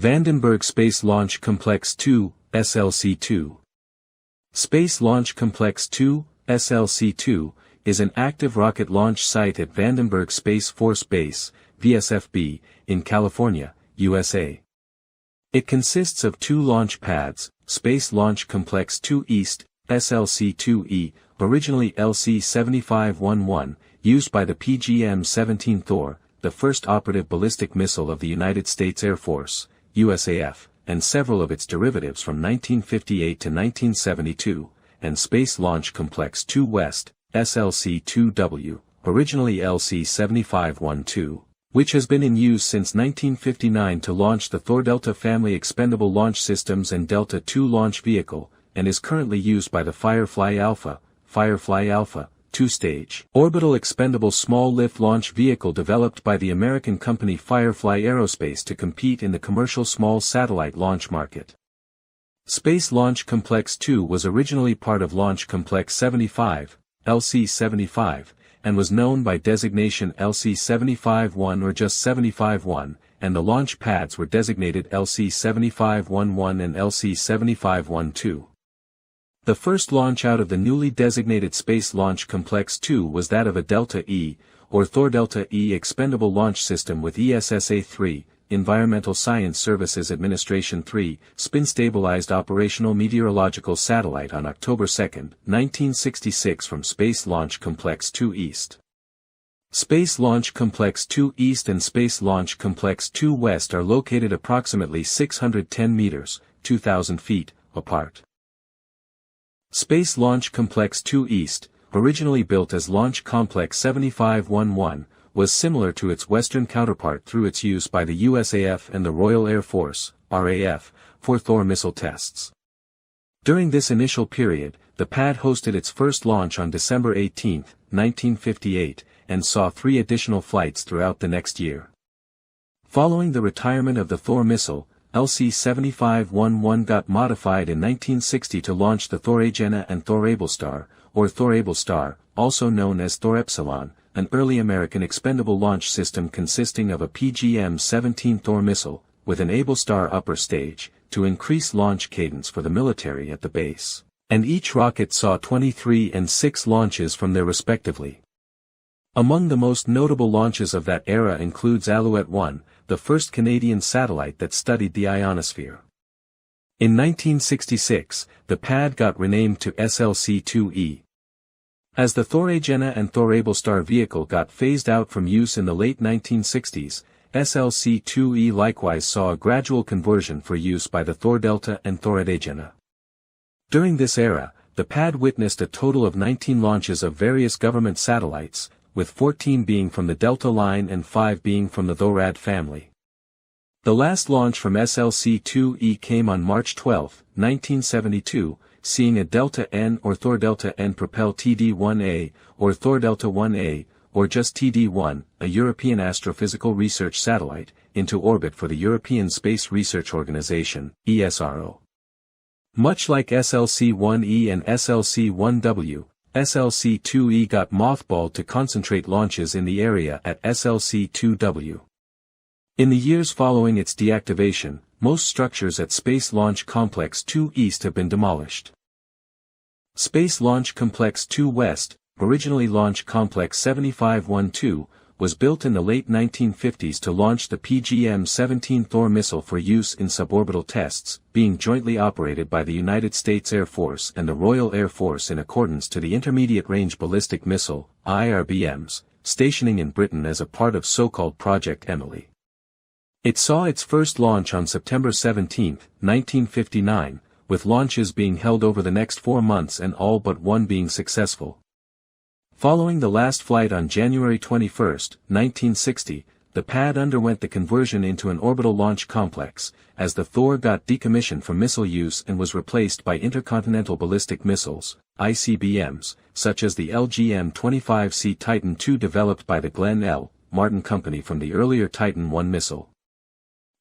Vandenberg Space Launch Complex 2, SLC-2. Space Launch Complex 2, SLC-2, is an active rocket launch site at Vandenberg Space Force Base, VSFB, in California, USA. It consists of two launch pads, Space Launch Complex 2 East, SLC-2E, originally LC-7511, used by the PGM-17 Thor, the first operative ballistic missile of the United States Air Force, USAF, and several of its derivatives from 1958 to 1972, and Space Launch Complex 2 West, SLC-2W, originally LC-7512, which has been in use since 1959 to launch the Thor-Delta family expendable launch systems and Delta II launch vehicle, and is currently used by the Firefly Alpha, two-stage orbital expendable small-lift launch vehicle developed by the American company Firefly Aerospace to compete in the commercial small satellite launch market. Space Launch Complex 2 was originally part of Launch Complex 75, LC-75, and was known by designation LC-75-1 or just 75-1, and the launch pads were designated LC-75-11 and LC-75-12. The first launch out of the newly designated Space Launch Complex 2 was that of a Delta E, or Thor-Delta E expendable launch system with ESSA-3, Environmental Science Services Administration 3, spin-stabilized operational meteorological satellite on October 2, 1966 from Space Launch Complex 2 East. Space Launch Complex 2 East and Space Launch Complex 2 West are located approximately 610 meters, 2,000 feet, apart. Space Launch Complex 2 East, originally built as Launch Complex 7511, was similar to its western counterpart through its use by the USAF and the Royal Air Force, RAF, for Thor missile tests. During this initial period, the pad hosted its first launch on December 18, 1958, and saw 3 additional flights throughout the next year. Following the retirement of the Thor missile, LC-7511 got modified in 1960 to launch the Thor Agena and Thor Ablestar, or Thor Ablestar, also known as Thor Epsilon, an early American expendable launch system consisting of a PGM-17 Thor missile, with an Ablestar upper stage, to increase launch cadence for the military at the base, and each rocket saw 23 and 6 launches from there respectively. Among the most notable launches of that era includes Alouette-1, the first Canadian satellite that studied the ionosphere. In 1966, the pad got renamed to SLC-2E. As the Thor Agena and Thor Ablestar vehicle got phased out from use in the late 1960s, SLC-2E likewise saw a gradual conversion for use by the Thor-Delta and Thor Agena. During this era, the pad witnessed a total of 19 launches of various government satellites, with 14 being from the Delta line and 5 being from the Thorad family. The last launch from SLC-2E came on March 12, 1972, seeing a Delta N or Thor-Delta N propel TD-1A, or Thor-Delta 1A, or just TD-1, a European astrophysical research satellite, into orbit for the European Space Research Organization, ESRO. Much like SLC-1E and SLC-1W, SLC-2E got mothballed to concentrate launches in the area at SLC-2W. In the years following its deactivation, most structures at Space Launch Complex 2 East have been demolished. Space Launch Complex 2 West, originally Launch Complex 7512, was built in the late 1950s to launch the PGM-17 Thor missile for use in suborbital tests, being jointly operated by the United States Air Force and the Royal Air Force in accordance to the Intermediate Range Ballistic Missile, IRBMs, stationing in Britain as a part of so-called Project Emily. It saw its first launch on September 17, 1959, with launches being held over the next 4 months and all but one being successful. Following the last flight on January 21, 1960, the pad underwent the conversion into an orbital launch complex, as the Thor got decommissioned from missile use and was replaced by intercontinental ballistic missiles, ICBMs, such as the LGM-25C Titan II developed by the Glenn L. Martin Company from the earlier Titan I missile.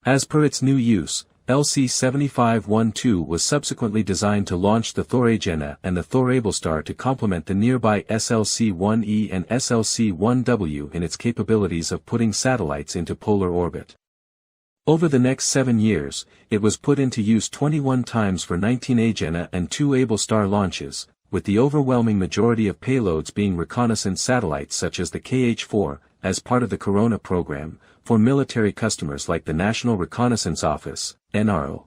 As per its new use, LC-7512 was subsequently designed to launch the Thor Agena and the Thor Ablestar to complement the nearby SLC-1E and SLC-1W in its capabilities of putting satellites into polar orbit. Over the next 7 years, it was put into use 21 times for 19 Agena and 2 Able Star launches, with the overwhelming majority of payloads being reconnaissance satellites such as the KH-4, as part of the Corona program, for military customers like the National Reconnaissance Office, NRO.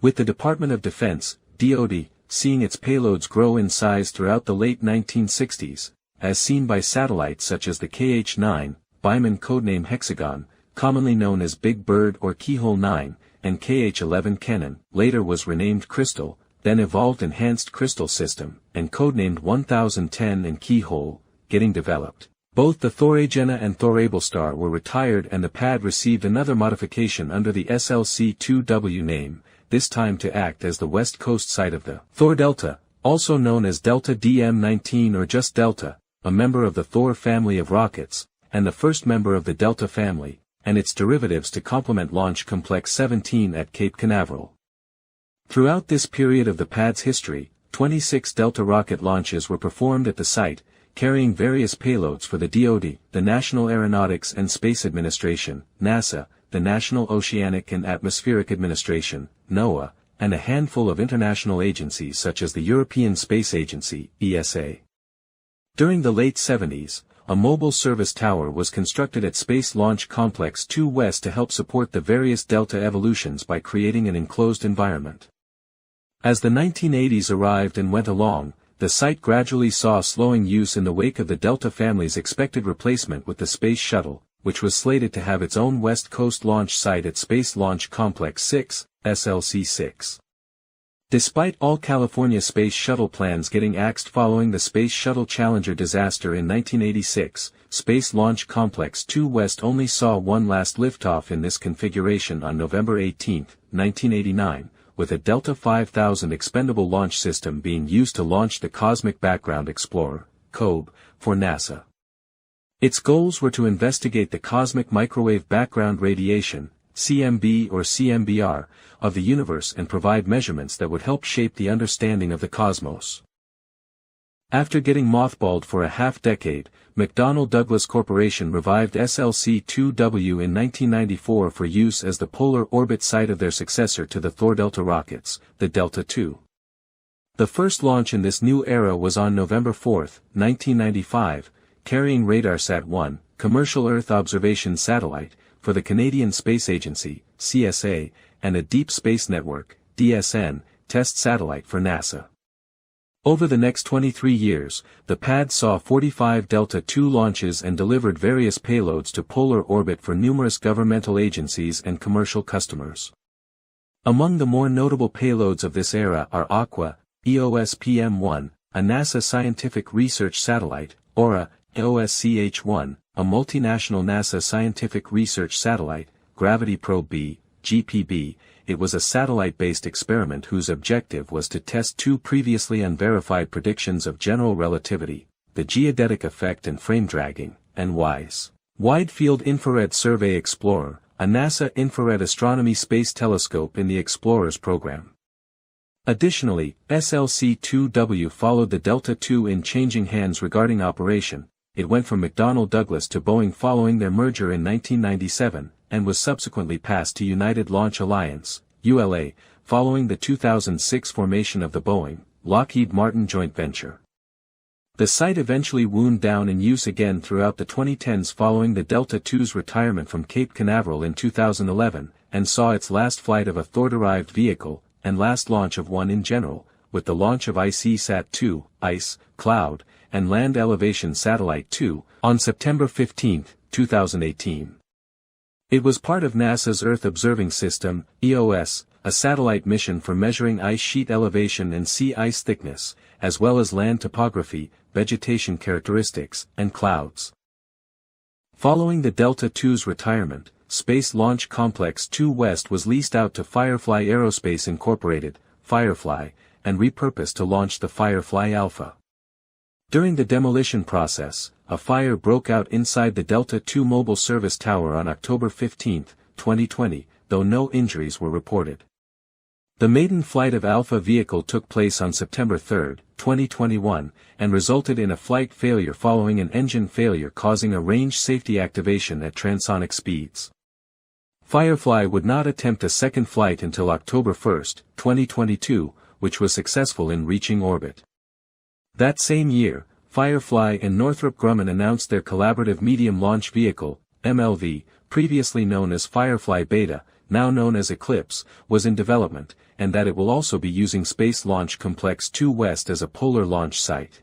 With the Department of Defense, DoD, seeing its payloads grow in size throughout the late 1960s, as seen by satellites such as the KH-9, Byman codename Hexagon, commonly known as Big Bird or Keyhole 9, and KH-11 Cannon, later was renamed Crystal, then evolved Enhanced Crystal System, and codenamed 1010 and Keyhole, getting developed. Both the Thor Agena and Thor Able Star were retired and the pad received another modification under the SLC-2W name, this time to act as the west coast site of the Thor-Delta, also known as Delta DM-19 or just Delta, a member of the Thor family of rockets, and the first member of the Delta family, and its derivatives to complement Launch Complex 17 at Cape Canaveral. Throughout this period of the pad's history, 26 Delta rocket launches were performed at the site, carrying various payloads for the DoD, the National Aeronautics and Space Administration, NASA, the National Oceanic and Atmospheric Administration, NOAA, and a handful of international agencies such as the European Space Agency, ESA. During the late 70s, a mobile service tower was constructed at Space Launch Complex 2 West to help support the various Delta evolutions by creating an enclosed environment. As the 1980s arrived and went along, the site gradually saw slowing use in the wake of the Delta family's expected replacement with the Space Shuttle, which was slated to have its own West Coast launch site at Space Launch Complex 6, SLC-6. Despite all California Space Shuttle plans getting axed following the Space Shuttle Challenger disaster in 1986, Space Launch Complex 2 West only saw one last liftoff in this configuration on November 18, 1989, with a Delta 5000 expendable launch system being used to launch the Cosmic Background Explorer, COBE, for NASA. Its goals were to investigate the cosmic microwave background radiation, CMB or CMBR, of the universe and provide measurements that would help shape the understanding of the cosmos. After getting mothballed for a half-decade, McDonnell Douglas Corporation revived SLC-2W in 1994 for use as the polar orbit site of their successor to the Thor-Delta rockets, the Delta II. The first launch in this new era was on November 4, 1995, carrying RadarSat-1, commercial Earth observation satellite, for the Canadian Space Agency, CSA, and a Deep Space Network, DSN, test satellite for NASA. Over the next 23 years, the pad saw 45 Delta II launches and delivered various payloads to polar orbit for numerous governmental agencies and commercial customers. Among the more notable payloads of this era are Aqua, EOS-PM-1, a NASA scientific research satellite, Aura, EOS-CH-1, a multinational NASA scientific research satellite, Gravity Probe B, GPB. It was a satellite-based experiment whose objective was to test two previously unverified predictions of general relativity, the geodetic effect and frame dragging, and WISE, Wide Field Infrared Survey Explorer, a NASA infrared astronomy space telescope in the Explorers program. Additionally, SLC-2W followed the Delta II in changing hands regarding operation. It went from McDonnell Douglas to Boeing following their merger in 1997, and was subsequently passed to United Launch Alliance, ULA, following the 2006 formation of the Boeing, Lockheed Martin joint venture. The site eventually wound down in use again throughout the 2010s following the Delta II's retirement from Cape Canaveral in 2011, and saw its last flight of a Thor-derived vehicle, and last launch of one in general, with the launch of ICESat-2, ICE, Cloud, and Land Elevation Satellite 2, on September 15, 2018. It was part of NASA's Earth Observing System, EOS, a satellite mission for measuring ice sheet elevation and sea ice thickness, as well as land topography, vegetation characteristics, and clouds. Following the Delta II's retirement, Space Launch Complex 2 West was leased out to Firefly Aerospace Incorporated, Firefly, and repurposed to launch the Firefly Alpha. During the demolition process, a fire broke out inside the Delta II mobile service tower on October 15, 2020, though no injuries were reported. The maiden flight of Alpha vehicle took place on September 3, 2021, and resulted in a flight failure following an engine failure causing a range safety activation at transonic speeds. Firefly would not attempt a second flight until October 1, 2022, which was successful in reaching orbit. That same year, Firefly and Northrop Grumman announced their collaborative medium launch vehicle, MLV, previously known as Firefly Beta, now known as Eclipse, was in development, and that it will also be using Space Launch Complex 2 West as a polar launch site.